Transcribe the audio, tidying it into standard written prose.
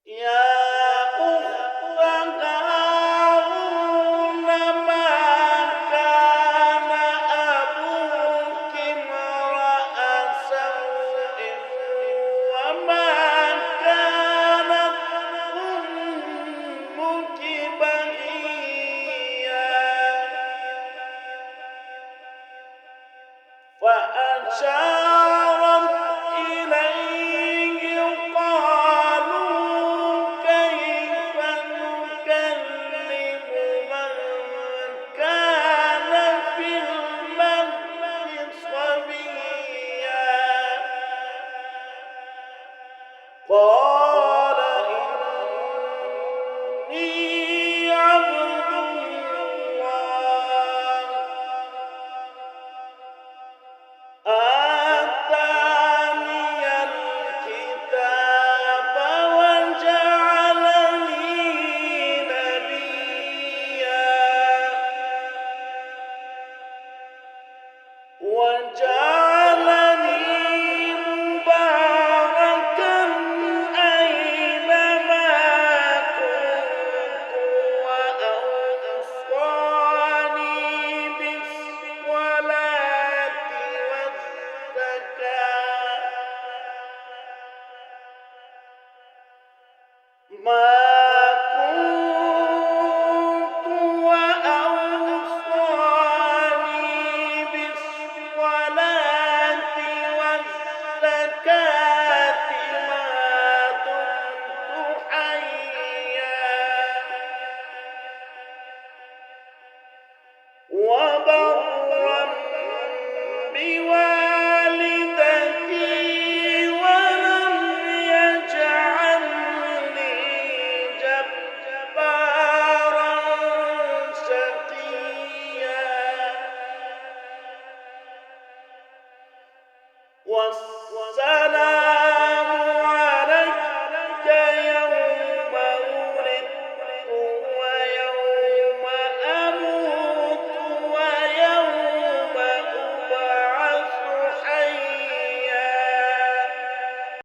يا أخت هارون ما كان أبوك امرأ سوء وما كانت أمك بغيا فأشارت إليه قالوا كيف نكلم من كان في المهد صبيا قال إني عبد الله آتاني الكتاب وجعلني نبيا وجعلني مباركا أينما كنت وأوصاني بالصلاة والزكاة ما كنت وأوصاني بالصلاة والزكاة ما دمت حيا وبرا بوالدتي ولم يجعلني جبارا شقيا والسلام